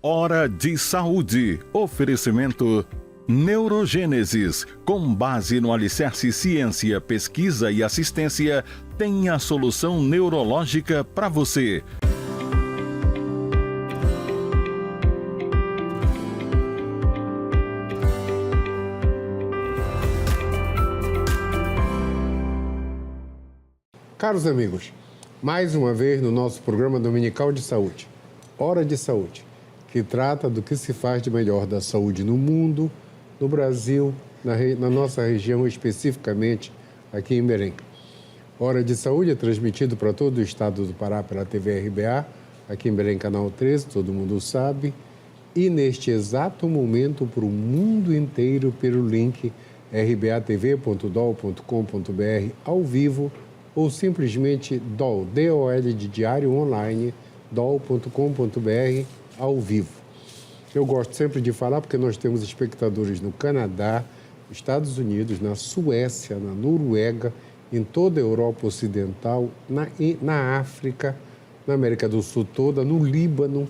Hora de Saúde. Oferecimento Neurogênesis. Com base no alicerce ciência, pesquisa e assistência, tem a solução neurológica para você. Caros amigos, mais uma vez no nosso programa dominical de saúde, Hora de Saúde, que trata do que se faz de melhor da saúde no mundo, no Brasil, na nossa região, especificamente aqui em Belém. Hora de Saúde é transmitido para todo o estado do Pará pela TV RBA, aqui em Belém, Canal 13, todo mundo sabe, e neste exato momento para o mundo inteiro pelo link rbatv.dol.com.br ao vivo, ou simplesmente DOL, DOL de Diário Online, dol.com.br ao vivo. Eu gosto sempre de falar porque nós temos espectadores no Canadá, nos Estados Unidos, na Suécia, na Noruega, em toda a Europa Ocidental, na África, na América do Sul toda, no Líbano,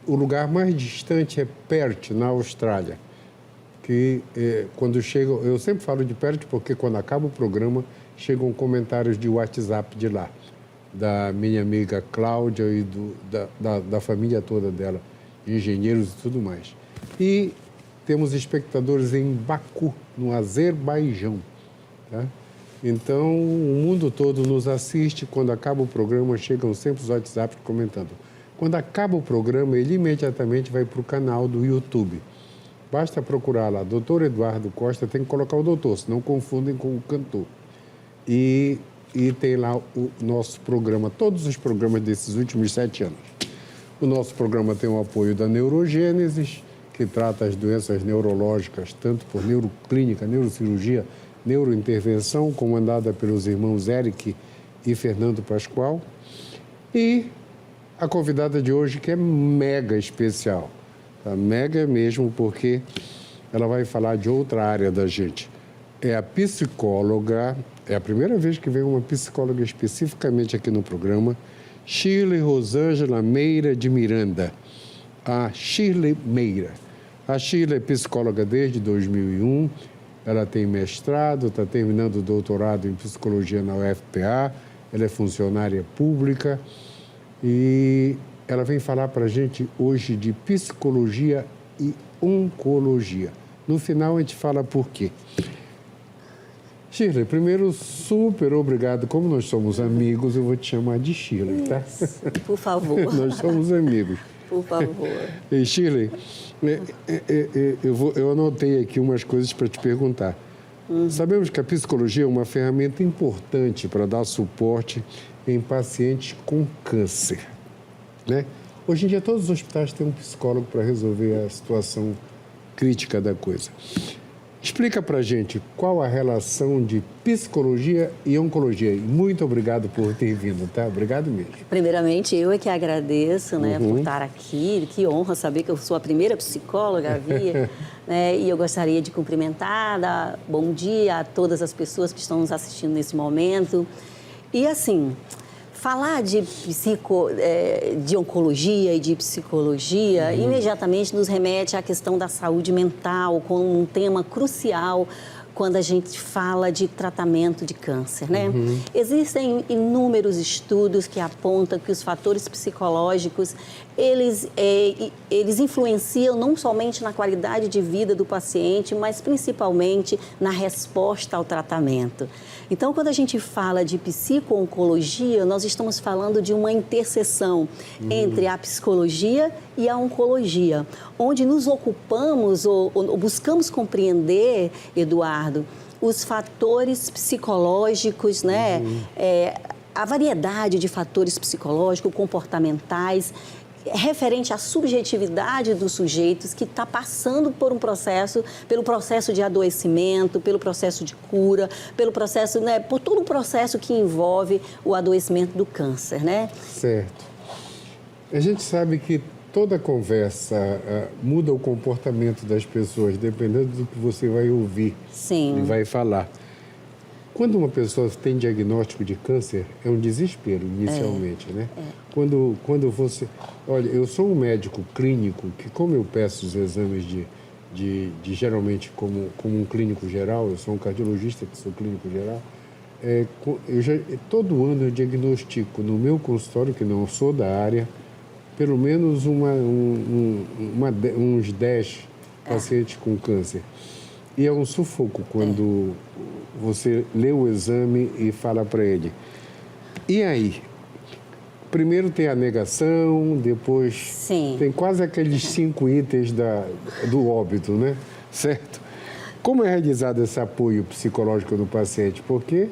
o lugar mais distante é Perth, na Austrália, que quando chegam, eu sempre falo de Perth porque quando acaba o programa, chegam comentários de WhatsApp de lá, da minha amiga Cláudia e da família toda dela, engenheiros e tudo mais. E temos espectadores em Baku, no Azerbaijão. Tá? Então, o mundo todo nos assiste. Quando acaba o programa, chegam sempre os WhatsApp comentando. Quando acaba o programa, ele imediatamente vai para o canal do YouTube. Basta procurar lá, Dr. Eduardo Costa, tem que colocar o doutor, senão confundem com o cantor. E tem lá o nosso programa, todos os programas desses últimos 7 anos. O nosso programa tem o apoio da Neurogênesis, que trata as doenças neurológicas, tanto por neuroclínica, neurocirurgia, neurointervenção, comandada pelos irmãos Eric e Fernando Pascoal. E a convidada de hoje, que é mega especial. Tá? Mega mesmo, porque ela vai falar de outra área da gente. É a psicóloga, é a primeira vez que vem uma psicóloga especificamente aqui no programa, Shirley Rosângela Meira de Miranda, a Shirley Meira. A Shirley é psicóloga desde 2001, ela tem mestrado, está terminando o doutorado em psicologia na UFPA, ela é funcionária pública e ela vem falar para a gente hoje de psicologia e oncologia. No final a gente fala por quê. Shirley, primeiro, super obrigado. Como nós somos amigos, eu vou te chamar de Shirley, tá? Por favor. Nós somos amigos. Por favor. E Shirley, eu anotei aqui umas coisas para te perguntar. Sabemos que a psicologia é uma ferramenta importante para dar suporte em pacientes com câncer, né? Hoje em dia, todos os hospitais têm um psicólogo para resolver a situação crítica da coisa. Explica para a gente qual a relação de psicologia e oncologia. E muito obrigado por ter vindo, tá? Obrigado mesmo. Primeiramente, eu é que agradeço, né, por estar aqui. Que honra saber que eu sou a primeira psicóloga a vir. Né, e eu gostaria de cumprimentar, dar bom dia a todas as pessoas que estão nos assistindo nesse momento. E assim, falar de oncologia e de psicologia imediatamente nos remete à questão da saúde mental, como um tema crucial quando a gente fala de tratamento de câncer, né? Existem inúmeros estudos que apontam que os fatores psicológicos, eles influenciam não somente na qualidade de vida do paciente, mas principalmente na resposta ao tratamento. Então, quando a gente fala de psico-oncologia, nós estamos falando de uma interseção entre a psicologia e a oncologia, onde nos ocupamos ou buscamos compreender, Eduardo, os fatores psicológicos, né? A variedade de fatores psicológicos, comportamentais, referente à subjetividade dos sujeitos que está passando por pelo processo de adoecimento, pelo processo de cura, pelo processo, né, por todo o processo que envolve o adoecimento do câncer, né? Certo. A gente sabe que toda conversa muda o comportamento das pessoas, dependendo do que você vai ouvir. Sim. E vai falar. Quando uma pessoa tem diagnóstico de câncer, é um desespero inicialmente, né? Quando você... Olha, eu sou um médico clínico que, como eu peço os exames geralmente como um clínico geral, eu sou um cardiologista que sou clínico geral, todo ano eu diagnostico no meu consultório, que não sou da área, pelo menos uns 10 pacientes com câncer. E é um sufoco quando você lê o exame e fala para ele. E aí? Primeiro tem a negação, depois tem quase aqueles 5 itens do óbito, né? Certo? Como é realizado esse apoio psicológico no paciente? Porque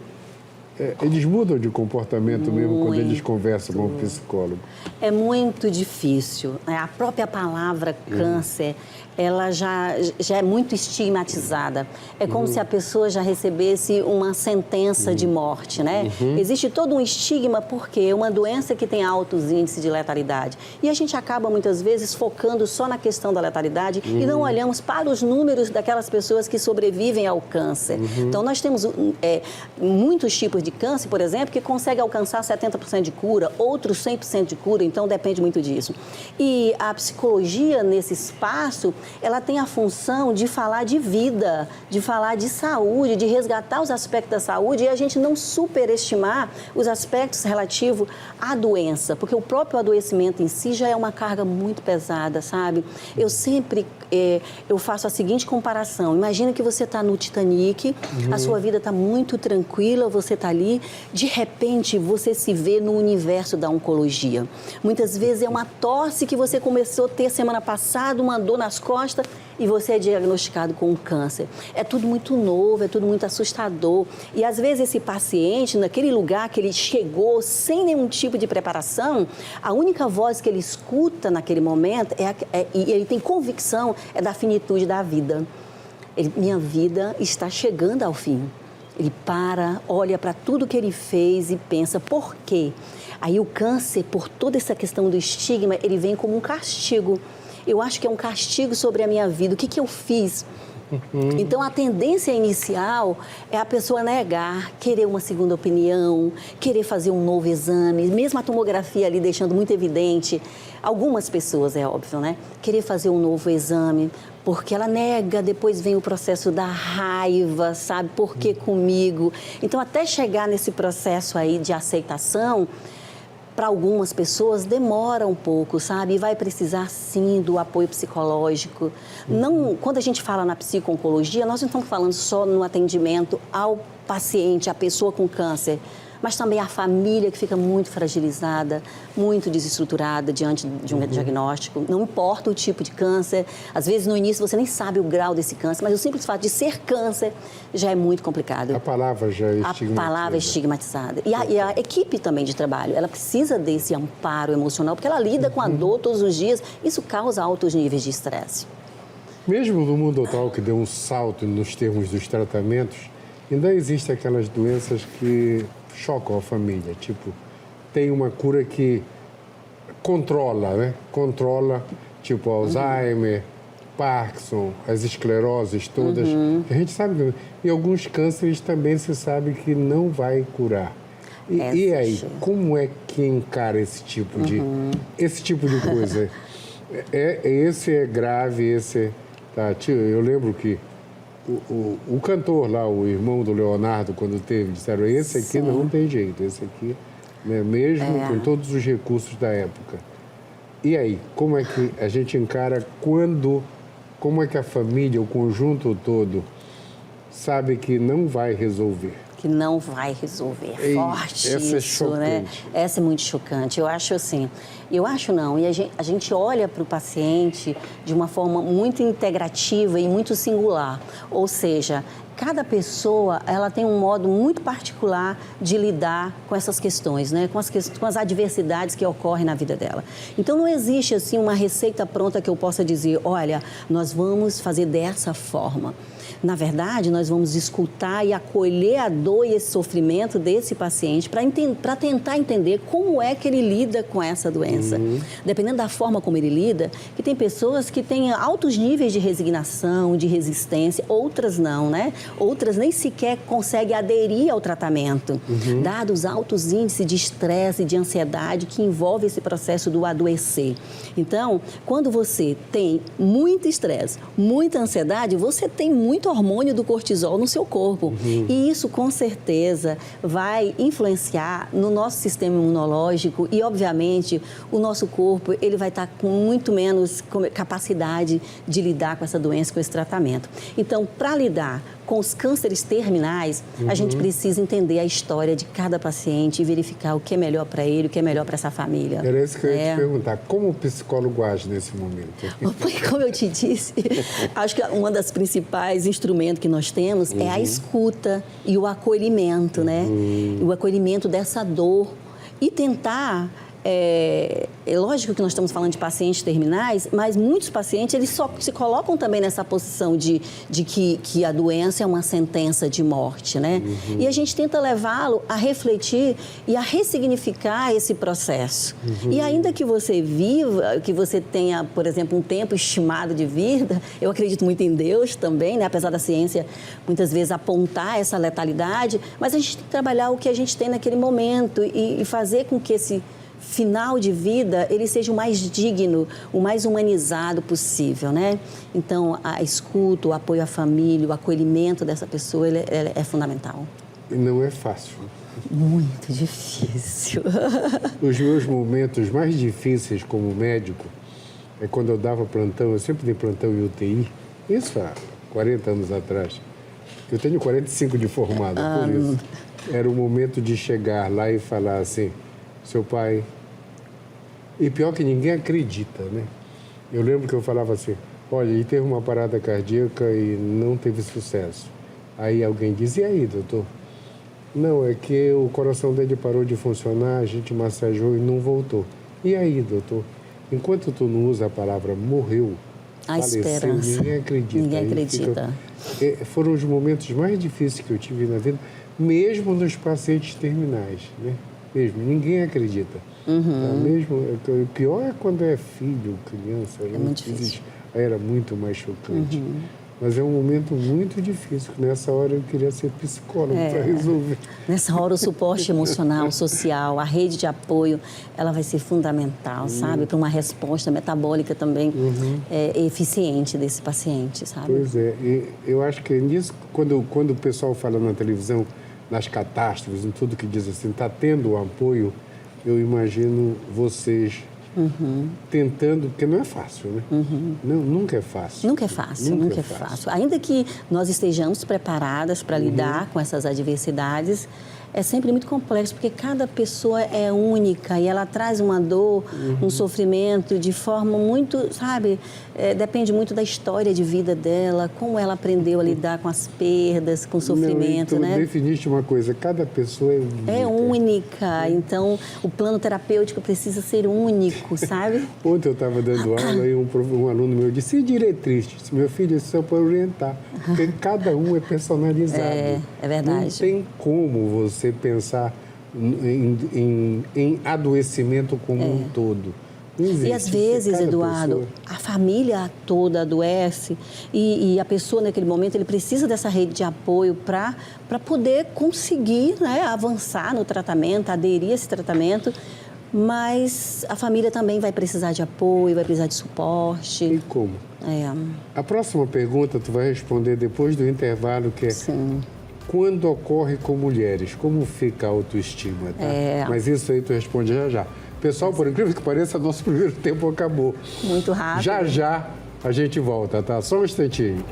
eles mudam de comportamento mesmo quando eles conversam com o psicólogo. É muito difícil. A própria palavra câncer, ela já é muito estigmatizada. É como se a pessoa já recebesse uma sentença de morte, né? Existe todo um estigma porque é uma doença que tem altos índices de letalidade. E a gente acaba, muitas vezes, focando só na questão da letalidade e não olhamos para os números daquelas pessoas que sobrevivem ao câncer. Então, nós temos muitos tipos de câncer, por exemplo, que conseguem alcançar 70% de cura, outros 100% de cura, então depende muito disso. E a psicologia, nesse espaço, ela tem a função de falar de vida, de falar de saúde, de resgatar os aspectos da saúde e a gente não superestimar os aspectos relativos à doença, porque o próprio adoecimento em si já é uma carga muito pesada, sabe? Eu sempre eu faço a seguinte comparação. Imagina que você está no Titanic, a sua vida está muito tranquila, você está ali, de repente você se vê no universo da oncologia. Muitas vezes é uma tosse que você começou a ter semana passada, uma dor nas costas e você é diagnosticado com um câncer. É tudo muito novo, é tudo muito assustador. E às vezes esse paciente, naquele lugar que ele chegou sem nenhum tipo de preparação, a única voz que ele escuta naquele momento e ele tem convicção da finitude da vida. Minha vida está chegando ao fim. Ele para, olha para tudo que ele fez e pensa, por quê? Aí o câncer, por toda essa questão do estigma, ele vem como um castigo. Eu acho que é um castigo sobre a minha vida. O que eu fiz? Então, a tendência inicial é a pessoa negar, querer uma segunda opinião, querer fazer um novo exame, mesmo a tomografia ali deixando muito evidente. Algumas pessoas, é óbvio, né? Querer fazer um novo exame, porque ela nega, depois vem o processo da raiva, sabe? Por que comigo? Então, até chegar nesse processo aí de aceitação, para algumas pessoas demora um pouco, sabe? E vai precisar, sim, do apoio psicológico. Não, quando a gente fala na psico-oncologia, nós não estamos falando só no atendimento ao paciente, à pessoa com câncer, mas também a família que fica muito fragilizada, muito desestruturada diante de um diagnóstico. Não importa o tipo de câncer, às vezes no início você nem sabe o grau desse câncer, mas o simples fato de ser câncer já é muito complicado. A palavra já é estigmatizada. A palavra é estigmatizada. E a equipe também de trabalho, ela precisa desse amparo emocional, porque ela lida com a dor todos os dias, isso causa altos níveis de estresse. Mesmo no mundo atual que deu um salto nos termos dos tratamentos, ainda existem aquelas doenças que chocam a família, tipo, tem uma cura que controla, né? Controla, tipo, Alzheimer, Parkinson, as escleroses todas. A gente sabe que em alguns cânceres também se sabe que não vai curar. E aí, como é que encara esse tipo de coisa? Esse é grave, esse tá, tio, eu lembro que o cantor lá, o irmão do Leonardo, quando teve, disseram, esse aqui não tem jeito, esse aqui, né, mesmo com todos os recursos da época. E aí, como é que a gente encara como é que a família, o conjunto todo, sabe que não vai resolver? Que não vai resolver. Forte essa isso, né? Essa é muito chocante. Eu acho assim, e a gente olha para o paciente de uma forma muito integrativa e muito singular. Ou seja, cada pessoa, ela tem um modo muito particular de lidar com essas questões, né? Com as adversidades que ocorrem na vida dela. Então, não existe, assim, uma receita pronta que eu possa dizer, olha, nós vamos fazer dessa forma. Na verdade, nós vamos escutar e acolher a dor e esse sofrimento desse paciente para tentar entender como é que ele lida com essa doença. Dependendo da forma como ele lida, que tem pessoas que têm altos níveis de resignação, de resistência, outras não, né? Outras nem sequer conseguem aderir ao tratamento, dados os altos índices de estresse e de ansiedade que envolve esse processo do adoecer. Então, quando você tem muito estresse, muita ansiedade, você tem muito hormônio do cortisol no seu corpo. E isso, com certeza, vai influenciar no nosso sistema imunológico e, obviamente, o nosso corpo ele vai estar com muito menos capacidade de lidar com essa doença, com esse tratamento. Então, para lidar com os cânceres terminais, a gente precisa entender a história de cada paciente e verificar o que é melhor para ele, o que é melhor para essa família. Era isso que eu ia te perguntar. Como o psicólogo age nesse momento? Como eu te disse, acho que um dos principais instrumentos que nós temos é a escuta e o acolhimento, né? O acolhimento dessa dor e tentar... É lógico que nós estamos falando de pacientes terminais, mas muitos pacientes eles só se colocam também nessa posição de que a doença é uma sentença de morte, né? E a gente tenta levá-lo a refletir e a ressignificar esse processo. E ainda que você viva, que você tenha, por exemplo, um tempo estimado de vida, eu acredito muito em Deus também, né? Apesar da ciência muitas vezes apontar essa letalidade, mas a gente tem que trabalhar o que a gente tem naquele momento e fazer com que esse final de vida, ele seja o mais digno, o mais humanizado possível, né? Então, a escuta, o apoio à família, o acolhimento dessa pessoa, ele é fundamental. E não é fácil. Muito difícil. Os meus momentos mais difíceis como médico é quando eu dava plantão, eu sempre dei plantão em UTI, isso há 40 anos atrás. Eu tenho 45 de formado, por isso. Era o momento de chegar lá e falar assim, seu pai... E pior que ninguém acredita, né? Eu lembro que eu falava assim, olha, ele teve uma parada cardíaca e não teve sucesso. Aí alguém diz, e aí, doutor? Não, é que o coração dele parou de funcionar, a gente massageou e não voltou. E aí, doutor? Enquanto tu não usa a palavra morreu, a faleceu, esperança. Ninguém acredita. Ninguém acredita. Foram os momentos mais difíceis que eu tive na vida, mesmo nos pacientes terminais, né? Mesmo, ninguém acredita. Mesmo, o pior é quando é filho, criança. É muito difícil. Era muito mais chocante. Mas é um momento muito difícil. Nessa hora eu queria ser psicólogo para resolver. Nessa hora o suporte emocional, social, a rede de apoio, ela vai ser fundamental, sabe? Para uma resposta metabólica também eficiente desse paciente, sabe? Pois é. E eu acho que nisso, quando o pessoal fala na televisão, nas catástrofes, em tudo que diz assim, está tendo o apoio, eu imagino vocês tentando, porque não é fácil, né? Não, nunca é fácil. Nunca é fácil, nunca é fácil. Ainda que nós estejamos preparadas para lidar com essas adversidades, é sempre muito complexo, porque cada pessoa é única e ela traz uma dor, um sofrimento de forma muito, sabe, depende muito da história de vida dela, como ela aprendeu a lidar com as perdas, com o sofrimento, né? Definiste uma coisa, cada pessoa é única. É única, então o plano terapêutico precisa ser único, sabe? Ontem eu estava dando aula e um aluno meu disse, e diretriz? Disse, meu filho, isso é para orientar, porque cada um é personalizado. É verdade. Não tem como você pensar em adoecimento como um todo. E às vezes, Eduardo, a família toda adoece e a pessoa naquele momento ele precisa dessa rede de apoio para poder conseguir, né, avançar no tratamento, aderir a esse tratamento, mas a família também vai precisar de apoio, vai precisar de suporte. E como? A próxima pergunta tu vai responder depois do intervalo, que é... Sim. Quando ocorre com mulheres, como fica a autoestima? Tá? Mas isso aí tu responde já já. Pessoal, por incrível que pareça, nosso primeiro tempo acabou. Muito rápido. Já já a gente volta, tá? Só um instantinho.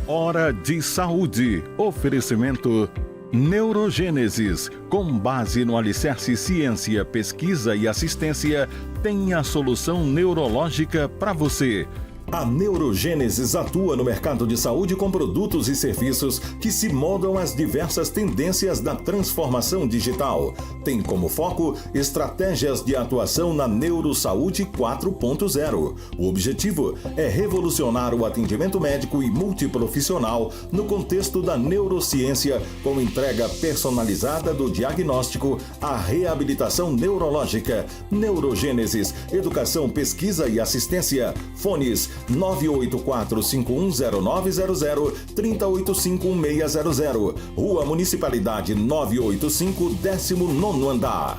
Hora de Saúde. Oferecimento Neurogênesis. Com base no alicerce ciência, pesquisa e assistência, tem a solução neurológica para você. A Neurogênesis atua no mercado de saúde com produtos e serviços que se moldam às diversas tendências da transformação digital. Tem como foco estratégias de atuação na Neurosaúde 4.0. O objetivo é revolucionar o atendimento médico e multiprofissional no contexto da neurociência, com entrega personalizada do diagnóstico à reabilitação neurológica. Neurogênesis, educação, pesquisa e assistência. Fones 984-510900, 3085-1600. Rua Municipalidade 985, 19º andar.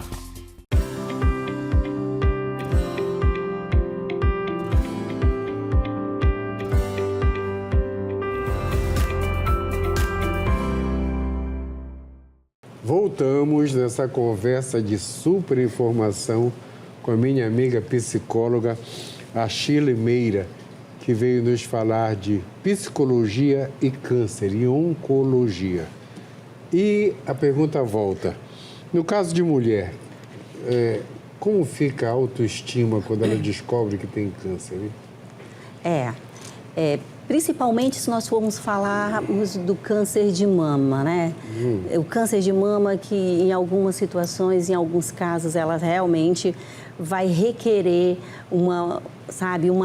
Voltamos nessa conversa de super informação com a minha amiga psicóloga, a Shirley Meira, que veio nos falar de psicologia e câncer e oncologia. E a pergunta volta. No caso de mulher, como fica a autoestima quando ela descobre que tem câncer? Hein? Principalmente se nós formos falarmos do câncer de mama, né? O câncer de mama que em algumas situações, em alguns casos, ela realmente vai requerer uma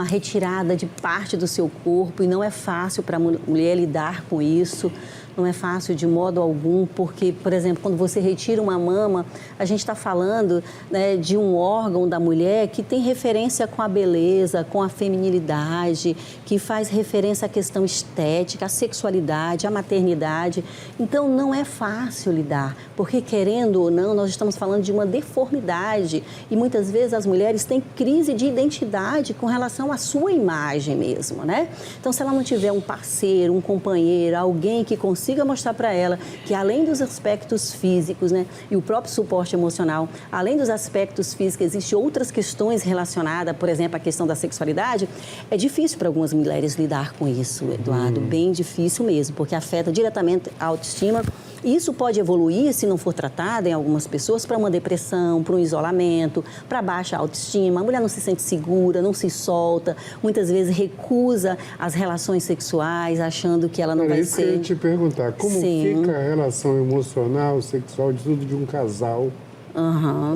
retirada de parte do seu corpo e não é fácil para a mulher lidar com isso. Não é fácil de modo algum, porque, por exemplo, quando você retira uma mama, a gente está falando, né, de um órgão da mulher que tem referência com a beleza, com a feminilidade, que faz referência à questão estética, à sexualidade, à maternidade. Então, não é fácil lidar, porque, querendo ou não, nós estamos falando de uma deformidade e muitas vezes as mulheres têm crise de identidade com relação à sua imagem mesmo, né? Então, se ela não tiver um parceiro, um companheiro, alguém que consiga mostrar para ela que além dos aspectos físicos, né, e o próprio suporte emocional, além dos aspectos físicos, existem outras questões relacionadas, por exemplo, a questão da sexualidade, é difícil para algumas mulheres lidar com isso, Eduardo, bem difícil mesmo, porque afeta diretamente a autoestima. E isso pode evoluir, se não for tratado em algumas pessoas, para uma depressão, para um isolamento, para baixa autoestima. A mulher não se sente segura, não se solta, muitas vezes recusa as relações sexuais, achando que ela não vai ser... Eu queria te perguntar, como fica a relação emocional, sexual, de tudo de um casal,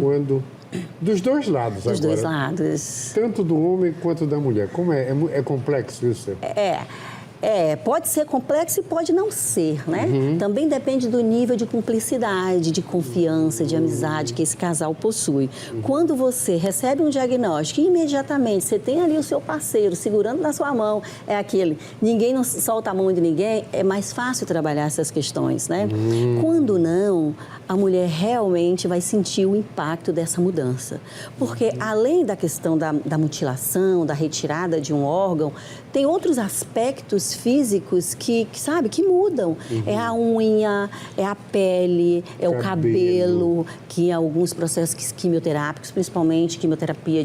quando... Dos dois lados agora. Dos dois lados. Tanto do homem quanto da mulher. Como é? É complexo isso? Pode ser complexo e pode não ser, né? Também depende do nível de cumplicidade, de confiança, de amizade que esse casal possui. Quando você recebe um diagnóstico e imediatamente você tem ali o seu parceiro segurando na sua mão, é aquele, ninguém não solta a mão de ninguém, é mais fácil trabalhar essas questões, né? Quando não, a mulher realmente vai sentir o impacto dessa mudança. Porque além da questão da mutilação, da retirada de um órgão, tem outros aspectos físicos que mudam. É a unha, é a pele, é o cabelo, que em alguns processos quimioterápicos, principalmente quimioterapia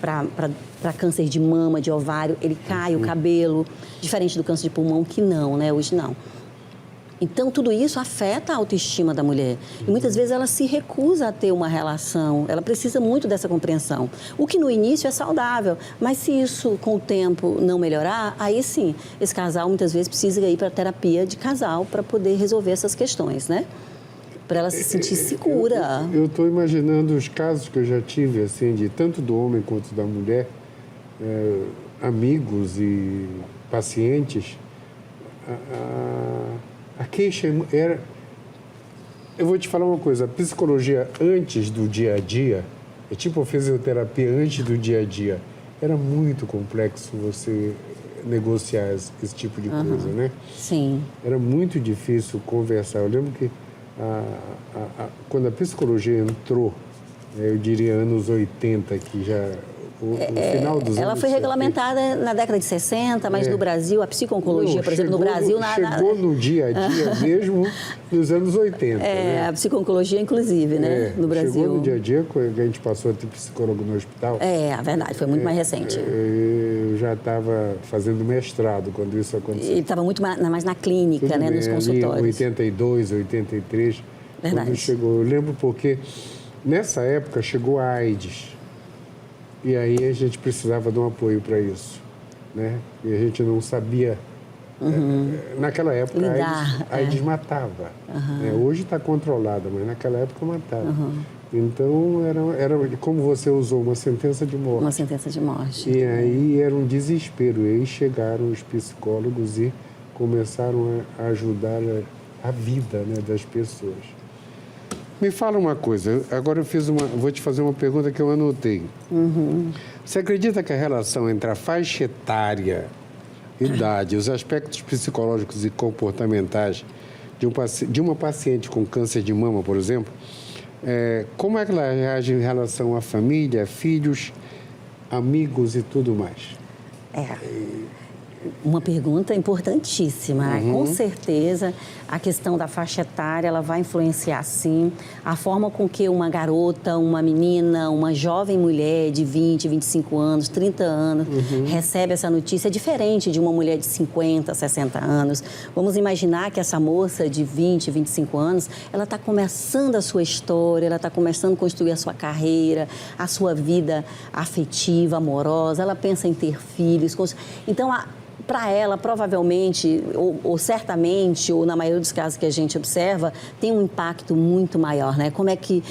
para câncer de mama, de ovário, ele cai o cabelo, diferente do câncer de pulmão, que não, né? Hoje não. Então, tudo isso afeta a autoestima da mulher. E muitas vezes ela se recusa a ter uma relação, ela precisa muito dessa compreensão. O que no início é saudável, mas se isso com o tempo não melhorar, aí sim, esse casal muitas vezes precisa ir para a terapia de casal para poder resolver essas questões, né? Para ela se sentir segura. Eu estou imaginando os casos que eu já tive, assim, de tanto do homem quanto da mulher, amigos e pacientes. A queixa era... Eu vou te falar uma coisa, a psicologia antes do dia a dia, é tipo a fisioterapia antes do dia a dia, era muito complexo você negociar esse tipo de coisa, né? Sim. Era muito difícil conversar. Eu lembro que quando a psicologia entrou, eu diria anos 80, que já... O final dos ela anos foi regulamentada na década de 60, mas no Brasil, a psico-oncologia, por exemplo, no Brasil... Chegou no dia a dia mesmo nos anos 80. Né? A psico-oncologia, inclusive, né? No Brasil. Chegou no dia a dia, quando a gente passou a ter psicólogo no hospital. A verdade, foi muito mais recente. Eu já estava fazendo mestrado quando isso aconteceu. Ele estava muito mais na clínica, né? Nos consultórios. Em 82, 83, verdade. Quando chegou. Eu lembro porque nessa época chegou a AIDS. E aí a gente precisava de um apoio para isso. né? E a gente não sabia. Naquela época, a AIDS matava. Né? Hoje está controlada, mas naquela época matava. Então, era, como você usou, uma sentença de morte. Uma sentença de morte. E aí era um desespero. E aí chegaram os psicólogos e começaram a ajudar a vida, né, das pessoas. Me fala uma coisa. Agora vou te fazer uma pergunta que eu anotei. Você acredita que a relação entre a faixa etária, idade, os aspectos psicológicos e comportamentais de uma paciente com câncer de mama, por exemplo, como é que ela reage em relação à família, filhos, amigos e tudo mais? Uma pergunta importantíssima. Com certeza, a questão da faixa etária, ela vai influenciar, sim, a forma com que uma garota, uma menina, uma jovem mulher de 20, 25 anos, 30 anos, recebe essa notícia. É diferente de uma mulher de 50, 60 anos. Vamos imaginar que essa moça de 20, 25 anos, ela está começando a sua história, ela está começando a construir a sua carreira, a sua vida afetiva, amorosa, ela pensa em ter filhos. Então, para ela, provavelmente, ou certamente, ou na maioria dos casos que a gente observa, tem um impacto muito maior, né? Como é que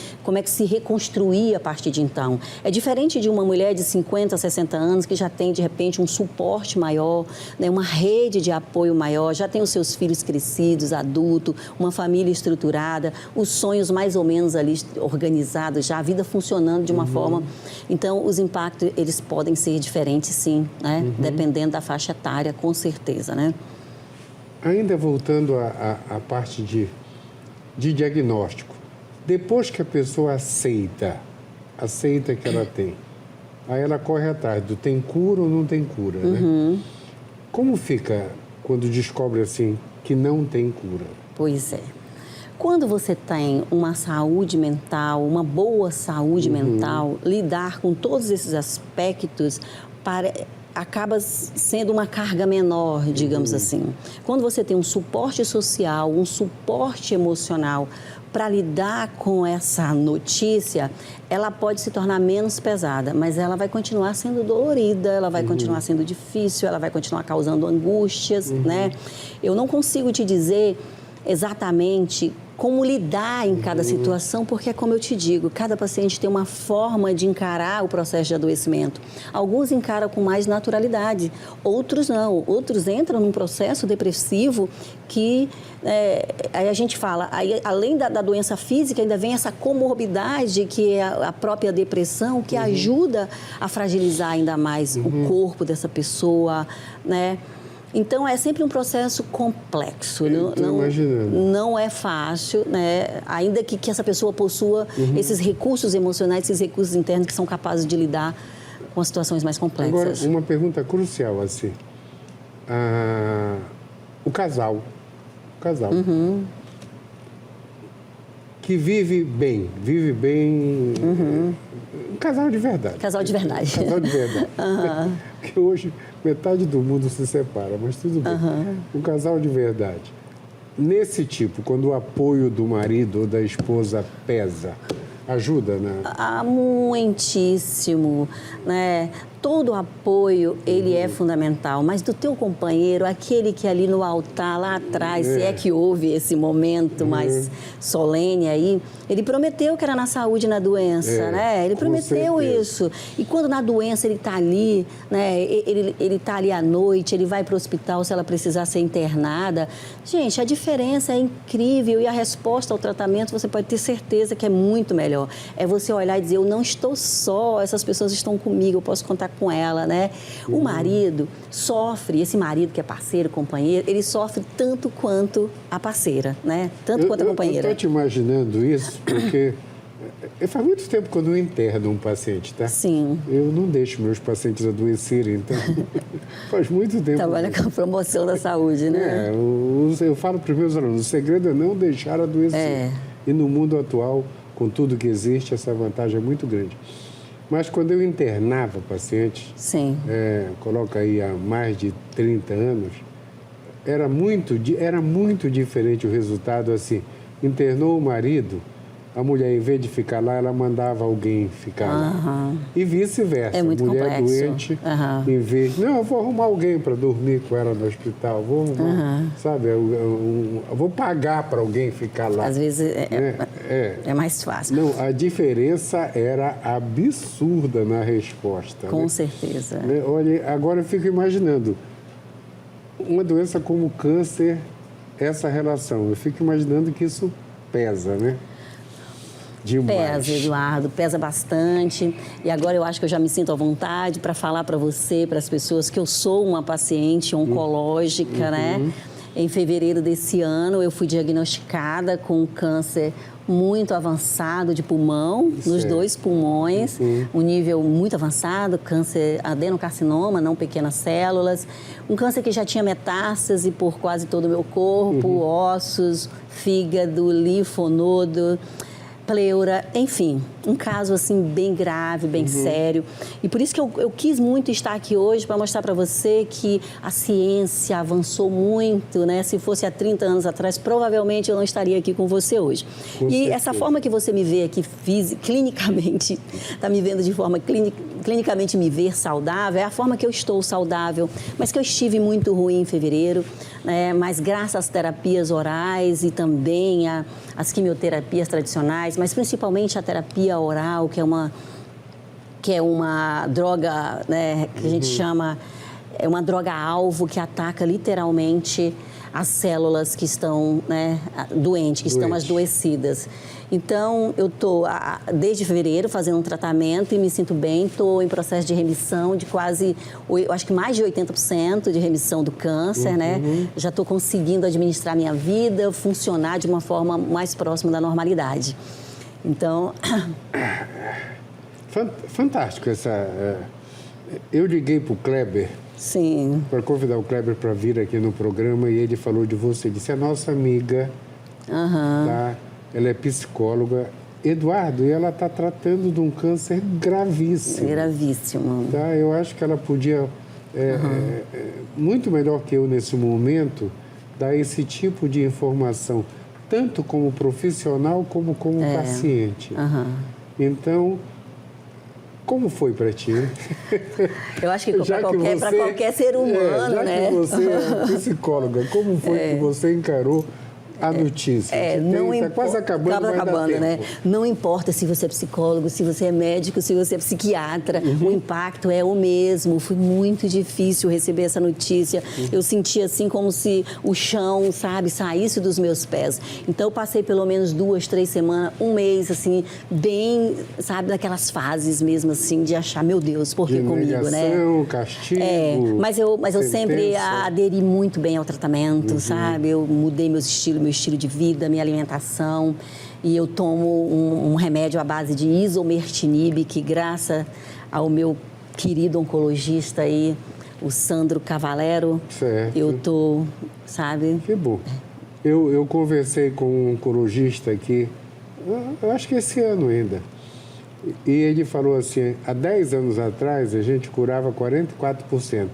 se reconstruir a partir de então? É diferente de uma mulher de 50, 60 anos que já tem, de repente, um suporte maior, né? Uma rede de apoio maior, já tem os seus filhos crescidos, adultos, uma família estruturada, os sonhos mais ou menos ali organizados, já a vida funcionando de uma forma. Então, os impactos, eles podem ser diferentes, sim, né? Dependendo da faixa etária, com certeza, né? Ainda voltando à parte de diagnóstico, depois que a pessoa aceita que ela tem, aí ela corre atrás do tem cura ou não tem cura, né? Como fica quando descobre assim que não tem cura? Pois é. Quando você tem uma saúde mental, uma boa saúde mental, lidar com todos esses aspectos acaba sendo uma carga menor, digamos assim. Quando você tem um suporte social, um suporte emocional para lidar com essa notícia, ela pode se tornar menos pesada, mas ela vai continuar sendo dolorida, ela vai continuar sendo difícil, ela vai continuar causando angústias, né? Eu não consigo te dizer exatamente como lidar em cada situação, porque é como eu te digo, cada paciente tem uma forma de encarar o processo de adoecimento. Alguns encaram com mais naturalidade, outros não. Outros entram num processo depressivo que, aí a gente fala, aí, além da doença física, ainda vem essa comorbidade, que é a própria depressão, que ajuda a fragilizar ainda mais o corpo dessa pessoa, né? Então, é sempre um processo complexo, não é fácil, né? Ainda que essa pessoa possua esses recursos emocionais, esses recursos internos que são capazes de lidar com as situações mais complexas. Agora, uma pergunta crucial, assim. O casal que vive bem, um casal de verdade. Casal de verdade. Porque hoje metade do mundo se separa, mas tudo bem. Um casal de verdade. Nesse tipo, quando o apoio do marido ou da esposa pesa, ajuda, né? Muitíssimo, né? Todo apoio, ele é fundamental, mas do teu companheiro, aquele que ali no altar, lá atrás, se é que houve esse momento mais solene aí, ele prometeu que era na saúde e na doença, né? Ele prometeu isso. E quando na doença ele está ali, né? Ele está ali à noite, ele vai para o hospital se ela precisar ser internada. Gente, a diferença é incrível e a resposta ao tratamento, você pode ter certeza que é muito melhor. É você olhar e dizer, eu não estou só, essas pessoas estão comigo, eu posso contar com ela, né? O marido sofre, esse marido que é parceiro, companheiro, ele sofre tanto quanto a parceira, né? Tanto quanto a companheira. Eu estou te imaginando isso porque faz muito tempo que eu não interno um paciente, tá? Sim. Eu não deixo meus pacientes adoecerem, então faz muito tempo. Trabalha com a promoção da saúde, né? Eu falo para os meus alunos, o segredo é não deixar adoecer. E no mundo atual, com tudo que existe, essa vantagem é muito grande. Mas quando eu internava pacientes, coloca aí há mais de 30 anos, era muito diferente o resultado, assim, internou o marido, a mulher, em vez de ficar lá, ela mandava alguém ficar lá. E vice-versa. É muito a mulher complexo. doente, em vez... Não, eu vou arrumar alguém para dormir com ela no hospital. Vou arrumar, sabe? Eu vou pagar para alguém ficar lá. Às vezes é mais fácil. Não, a diferença era absurda na resposta. Com né? certeza. Olha, agora eu fico imaginando uma doença como o câncer, essa relação. Eu fico imaginando que isso pesa, né? Demais. Pesa, Eduardo, pesa bastante. E agora eu acho que eu já me sinto à vontade para falar para você, para as pessoas, que eu sou uma paciente oncológica, né? Em fevereiro desse ano, eu fui diagnosticada com um câncer muito avançado de pulmão, nos 2 pulmões, um nível muito avançado, câncer adenocarcinoma, não pequenas células, um câncer que já tinha metástase por quase todo o meu corpo, ossos, fígado, linfonodo, pleura, enfim, um caso assim bem grave, bem sério. E por isso que eu quis muito estar aqui hoje para mostrar para você que a ciência avançou muito, né? Se fosse há 30 anos atrás, provavelmente eu não estaria aqui com você hoje. Com e certeza. essa forma que você me vê aqui clinicamente, está me vendo de forma clinicamente me ver saudável, é a forma que eu estou saudável, mas que eu estive muito ruim em fevereiro, né? Mas graças às terapias orais e também às quimioterapias tradicionais, mas principalmente a terapia oral, que é uma droga, né, que a gente chama, é uma droga-alvo que ataca literalmente as células que estão, né, doentes, que estão adoecidas. Então, eu estou desde fevereiro fazendo um tratamento e me sinto bem, estou em processo de remissão de quase, eu acho que mais de 80% de remissão do câncer, né? Já estou conseguindo administrar minha vida, funcionar de uma forma mais próxima da normalidade. Então... Fantástico essa... Eu liguei para o Kleber, Sim. para convidar o Kleber para vir aqui no programa, e ele falou de você, disse, é nossa amiga, tá? Ela é psicóloga, Eduardo, e ela está tratando de um câncer gravíssimo. Gravíssimo. Tá? Eu acho que ela podia, muito melhor que eu nesse momento, dar esse tipo de informação, tanto como profissional como paciente. Então, como foi para ti? Eu acho que para qualquer ser humano, já né? que você é psicóloga, como foi que você encarou a notícia? Está quase acabando, vai dar tempo. Né? Não importa se você é psicólogo, se você é médico, se você é psiquiatra, o impacto é o mesmo. Foi muito difícil receber essa notícia. Eu senti assim como se o chão, sabe, saísse dos meus pés. Então, eu passei pelo menos 2, 3 semanas, um mês, assim, bem, sabe, daquelas fases mesmo, assim, de achar, meu Deus, por que comigo, né? Castigo, mas eu sempre aderi muito bem ao tratamento, sabe? Eu mudei meu estilo de vida, minha alimentação, e eu tomo um remédio à base de isomertinib, que graças ao meu querido oncologista aí, o Sandro Cavalero, eu tô, sabe? Que bom. Eu conversei com um oncologista aqui, eu acho que esse ano ainda, e ele falou assim, há 10 anos atrás a gente curava 44%.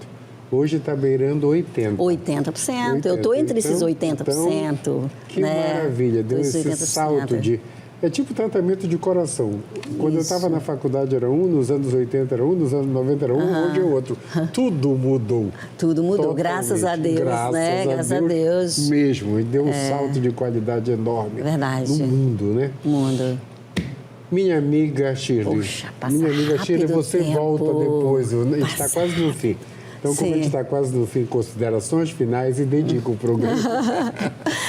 Hoje está beirando 80%. 80%. Eu estou entre esses 80%. Que né? maravilha, deu esse salto de... É tipo tratamento de coração. Quando eu estava na faculdade era um, nos anos 80 era um, nos anos 90 era um, hoje é outro. Tudo mudou. Tudo mudou, totalmente. Graças a Deus, né? Graças a Deus. Mesmo, e deu um salto de qualidade enorme. Verdade. No mundo, né? Mundo. Minha amiga Shirley. Poxa, passa Minha amiga Shirley, você tempo. volta depois. A gente está quase no fim. Então, como a gente está quase no fim, considerações finais e dedico o programa.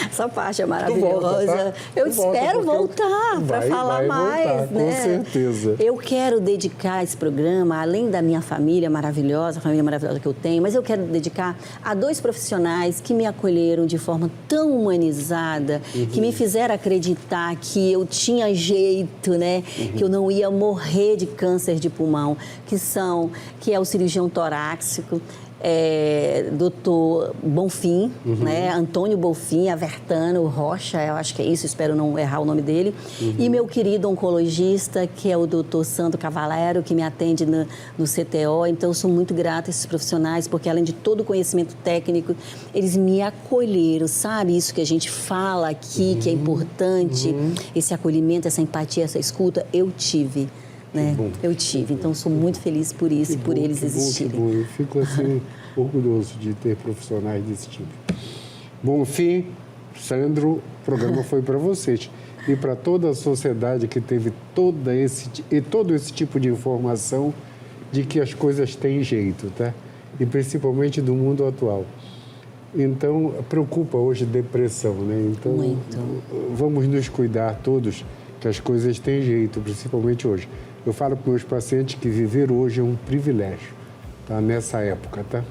Essa parte é maravilhosa. Volta, tá? Eu espero voltar para falar mais, voltar, né? Com certeza. Eu quero dedicar esse programa, além da minha família maravilhosa, a família maravilhosa que eu tenho, mas eu quero dedicar a 2 profissionais que me acolheram de forma tão humanizada, que me fizeram acreditar que eu tinha jeito, né? Que eu não ia morrer de câncer de pulmão, que é o cirurgião torácico, doutor Bonfim, né? Antônio Bonfim, Avertano Rocha, eu acho que é isso, espero não errar o nome dele. E meu querido oncologista, que é o doutor Sandro Cavalero, que me atende no CTO. Então, eu sou muito grata a esses profissionais, porque além de todo o conhecimento técnico, eles me acolheram, sabe? Isso que a gente fala aqui, que é importante, esse acolhimento, essa empatia, essa escuta, eu tive. Né? Eu tive, então sou muito feliz por isso e por eles existirem. Que bom. Eu fico assim orgulhoso de ter profissionais desse tipo. Bonfim, Sandro, o programa foi para vocês e para toda a sociedade que teve todo esse tipo de informação de que as coisas têm jeito, tá? E principalmente do mundo atual. Então, preocupa hoje depressão, né? Então, muito. Vamos nos cuidar todos, que as coisas têm jeito, principalmente hoje. Eu falo para meus pacientes que viver hoje é um privilégio, tá? Nessa época, tá?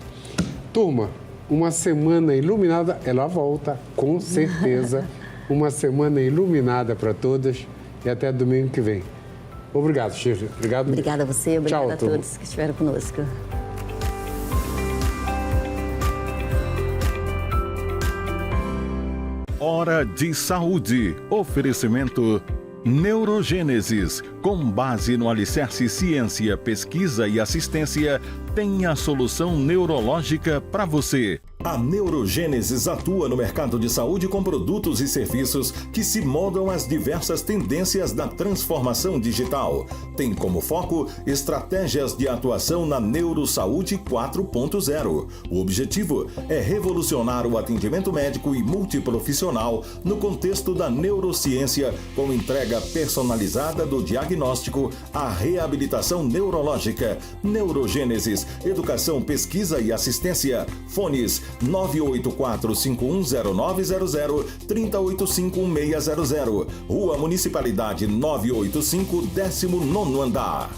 Turma, uma semana iluminada, ela volta, com certeza. Uma semana iluminada para todas e até domingo que vem. Obrigado, Shirley. Obrigado. Obrigada a você, obrigada Tchau, a todos que estiveram conosco. Hora de Saúde. Oferecimento Neurogênesis. Com base no alicerce ciência, pesquisa e assistência, tem a solução neurológica para você. A Neurogênesis atua no mercado de saúde com produtos e serviços que se moldam às diversas tendências da transformação digital. Tem como foco estratégias de atuação na Neurosaúde 4.0. O objetivo é revolucionar o atendimento médico e multiprofissional no contexto da neurociência, com entrega personalizada do diagnóstico à reabilitação neurológica. Neurogênesis, educação, pesquisa e assistência. Fones 984-510900, 3085-1600. Rua Municipalidade 985, 19º andar.